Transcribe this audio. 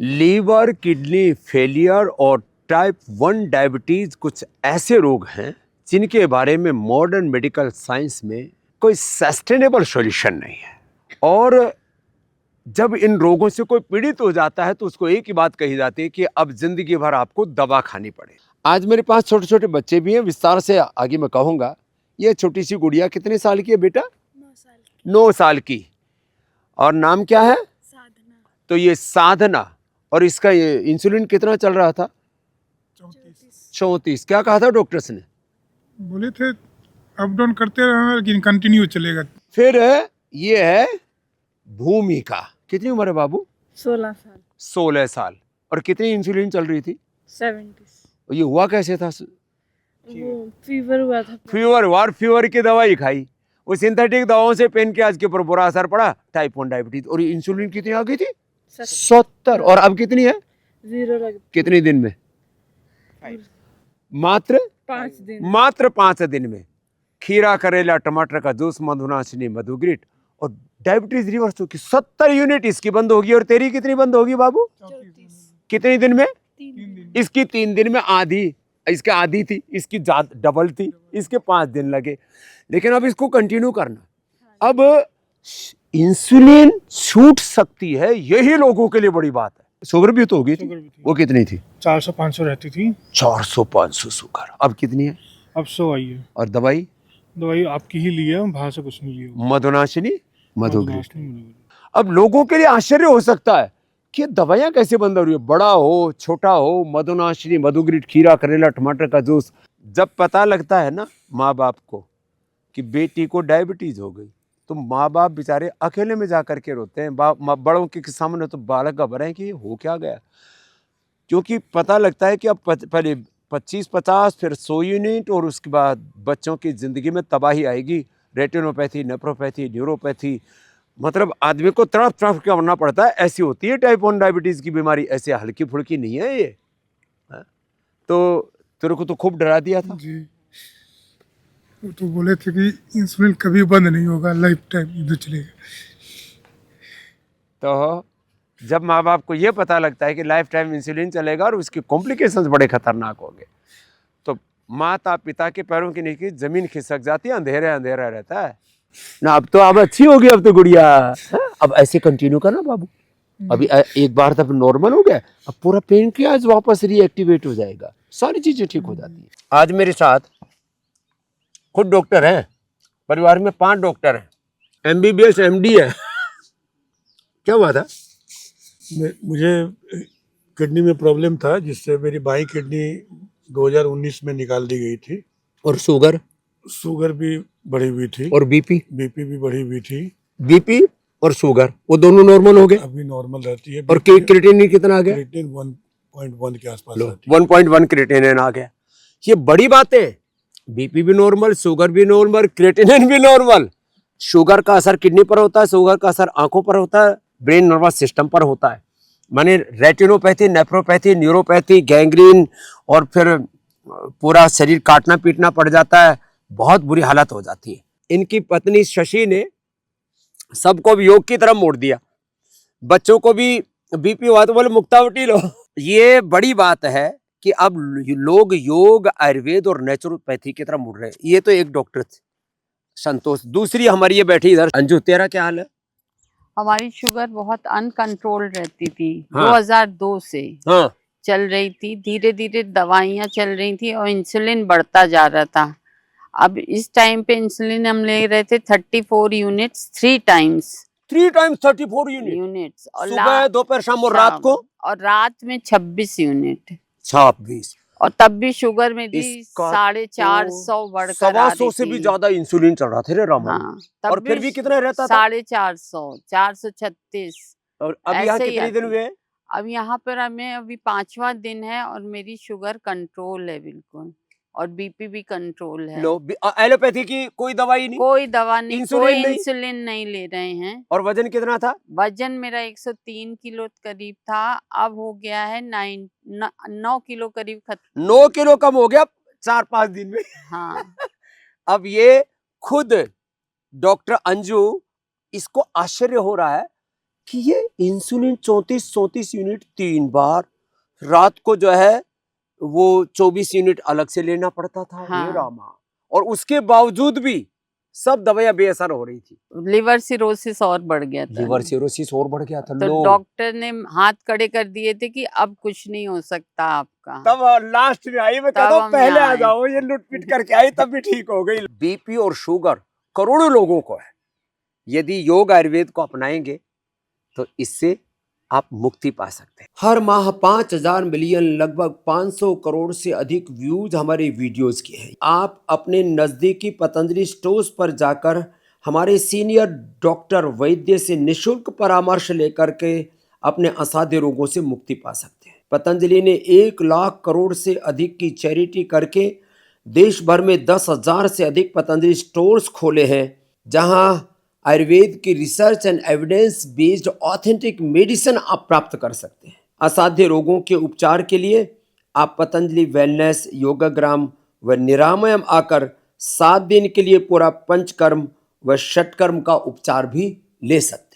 Liver kidney failure और type 1 diabetes कुछ ऐसे रोग हैं जिनके बारे में मॉडर्न मेडिकल साइंस में कोई सस्टेनेबल सॉल्यूशन नहीं है। और जब इन रोगों से कोई पीड़ित हो जाता है तो उसको एक ही बात कही जाती है कि अब जिंदगी भर आपको दवा खानी पड़े। आज मेरे पास छोटे छोटे बच्चे भी हैं, विस्तार से आगे मैं कहूँगा। ये छोटी सी गुड़िया कितने साल की है बेटा? 9 साल की। 9 साल की। और नाम क्या है? साधना। तो ये साधना। और इसका ये इंसुलिन कितना चल रहा था? 34। क्या कहा था डॉक्टर्स ने? बोले थे अप डाउन करते रहना लेकिन कंटिन्यू चलेगा। फिर ये है भूमिका। कितनी उम्र है बाबू? 16 साल। 16 साल। और कितनी इंसुलिन चल रही थी? 70। ये हुआ कैसे था? वो फीवर हुआ था। फीवर की दवाई खाई, वो सिंथेटिक दवाओं से पेन के आज के ऊपर बुरा असर पड़ा, टाइप 1 डायबिटीज। और इंसुलिन कितनी आ गई थी? 70। और अब कितनी है? 0 लग। कितने दिन में? मात्र 5 दिन। मात्र 5 दिन में। खीरा, करेला, टमाटर का जूस, मधुनाशिनी, मधुग्रिट और डायबिटीज रिवर्स हो की 70 यूनिट इसकी बंद होगी। और तेरी कितनी बंद होगी बाबू? 34। कितने दिन में? 3 दिन। इसकी 3 दिन में आधी, इसके आधी थी, इसकी डबल थी, इसके 5 दिन लगे। लेकिन अब इसको कंटिन्यू करना। अब इंसुलिन छूट सकती है, यही लोगों के लिए बड़ी बात है। शुगर भी तो होगी थी। वो कितनी थी? 400-500 रहती थी। 400-500 शुगर। अब कितनी है? अब 100 आई है। और दवाई? दवाई आपकी ही ली है, बाहर से कुछ नहीं लिया। मधुनाशिनी, मधुग्रिट। मधुनाशिनी। अब लोगों के लिए आश्चर्य हो सकता है कि दवाइयां कैसे बंद हो रही है। बड़ा हो छोटा हो, मधुनाशिनी, मधुग्रिट, खीरा, करेला, टमाटर का जूस। जब पता लगता है ना माँ बाप को कि बेटी को डायबिटीज हो गई, तो माँ बाप बेचारे अकेले में जा करके रोते हैं। बड़ों के सामने तो बालक घबराए कि हो क्या गया। क्योंकि पता लगता है कि अब पहले 25-50 फिर 100 यूनिट और उसके बाद बच्चों की जिंदगी में तबाही आएगी। रेटिनोपैथी, नेफ्रोपैथी, न्यूरोपैथी, मतलब आदमी को तड़प तड़प के मरना पड़ता है। ऐसी होती है टाइप 1 डायबिटीज की बीमारी। ऐसे हल्की फुल्की नहीं है ये। तो तेरे को तो खूब डरा दिया था जी। वो तो बोले थे कि इंसुलिन कभी बंद नहीं होगा, लाइफ टाइम इधर चलेगा। तो जब माँ बाप को ये पता लगता है कि लाइफ टाइम इंसुलिन चलेगा और उसके कॉम्प्लिकेशंस बड़े खतरनाक होंगे, तो माता पिता के पैरों के नीचे जमीन खिसक जाती है। अंधेरा अंधेरा रहता है ना। अब तो अब अच्छी होगी, अब तो गुड़िया। अब ऐसे कंटिन्यू करना बाबू। अभी एक बार तब नॉर्मल हो गया, अब पूरा पेन की आज वापस रिएक्टिवेट हो जाएगा, सारी चीजें ठीक हो जाती है। आज मेरे साथ खुद डॉक्टर हैं, परिवार में 5 डॉक्टर हैं, MBBS MD है। क्या हुआ था? मुझे किडनी में प्रॉब्लम था, जिससे मेरी बाई किडनी 2019 में निकाल दी गई थी। और शुगर भी बढ़ी हुई थी और बीपी भी बढ़ी हुई थी। बीपी और शुगर वो दोनों नॉर्मल हो गए। अभी नॉर्मल रहती है। और क्रिएटिनिन कितना आ गया? क्रिएटिनिन 1.1 के आसपास रहती 1.1 क्रिएटिनिन आ गया। ये बड़ी बात है। बीपी भी नॉर्मल, शुगर भी नॉर्मल, क्रिएटिनिन भी नॉर्मल। शुगर का असर किडनी पर होता है, शुगर का असर आंखों पर होता है, ब्रेन नर्वस सिस्टम पर होता है। माने रेटिनोपैथी, नेफ्रोपैथी, न्यूरोपैथी, गैंग्रीन और फिर पूरा शरीर काटना पीटना पड़ जाता है। बहुत बुरी हालत हो जाती है। इनकी पत्नी शशि ने सबको भी योग की तरफ मोड़ दिया। बच्चों को भी बीपी हुआ तो बोले मुक्तावटी लो। ये बड़ी बात है कि अब लोग योग, आयुर्वेद और नेचुरोपैथी की तरफ मुड़ रहे हैं। ये तो एक डॉक्टर थे, संतोष। दूसरी हमारी ये बैठी इधर, अंजू, तेरा क्या हाल है? हमारी शुगर बहुत अनकंट्रोल रहती थी। हाँ। 2002 से हाँ। चल रही थी, धीरे धीरे दवाइयाँ चल रही थी और इंसुलिन बढ़ता जा रहा था। अब इस टाइम पे इंसुलिन हम ले रहे थे 34 यूनिट्स 3 टाइम्स 34 यूनिट्स और सुबह, दोपहर, शाम और रात को। और रात में 26 यूनिट। 26। और तब भी शुगर में थी इसका 450 बढ़कर 125 से भी ज्यादा इंसुलिन चल रहा था रे रामा। हाँ, तब और फिर भी कितना रहता था? 450, 436। और अभी यहाँ ऐसे ही कितने दिन आती। हुए? अब यहाँ पर हमें अभी 5वां दिन है और मेरी शुगर कंट्रोल है बिल्कुल, और बीपी भी कंट्रोल है। लो, एलोपैथी की कोई दवाई नहीं, कोई दवा नहीं, इंसुलिन कोई नहीं? इंसुलिन नहीं ले रहे हैं। और वजन कितना था? वजन मेरा 103 किलो करीब था, अब हो गया है 9 किलो करीब 9 किलो कम हो गया 4-5 दिन में। हाँ। अब ये खुद डॉक्टर अंजू, इसको आश्चर्य हो रहा है कि ये इंसुलिन 34 यूनिट 3 बार, रात को जो है वो 24 यूनिट अलग से लेना पड़ता था। हाँ। हे रामा, और उसके बावजूद भी सब दवाइयां बेअसर हो रही थी। लिवर सिरोसिस और बढ़ गया था। लिवर सिरोसिस और बढ़ गया था। तो लो, डॉक्टर ने हाथ खड़े कर दिए थे कि अब कुछ नहीं हो सकता आपका। तब लास्ट में आई, मैं तब कहता हूं हम पहले यहाँ आ आए। जाओ, ये लुटपिट करके आई तब भी ठीक हो गई। बीपी और शुगर करोड़ों लोगों को है। यदि योग आयुर्वेद को अपनाएंगे तो इससे आप मुक्ति पा सकते हैं। हर माह 5,000 मिलियन, लगभग 500 करोड़ से अधिक व्यूज हमारे वीडियोस के हैं। आप अपने नजदीकी पतंजलि स्टोर्स पर जाकर हमारे सीनियर डॉक्टर वैद्य से निशुल्क परामर्श लेकर के अपने असाध्य रोगों से मुक्ति पा सकते हैं। पतंजलि ने 1 लाख करोड़ से अधिक की चैरिटी करके देश भर में 10,000 से अधिक पतंजलि स्टोर्स खोले हैं, जहां आयुर्वेद की research and evidence based authentic medicine आप प्राप्त कर सकते हैं। असाध्य रोगों के उपचार के लिए आप पतंजलि वेलनेस, योगाग्राम व निरामयम आकर 7 दिन के लिए पूरा पंचकर्म व षटकर्म का उपचार भी ले सकते हैं।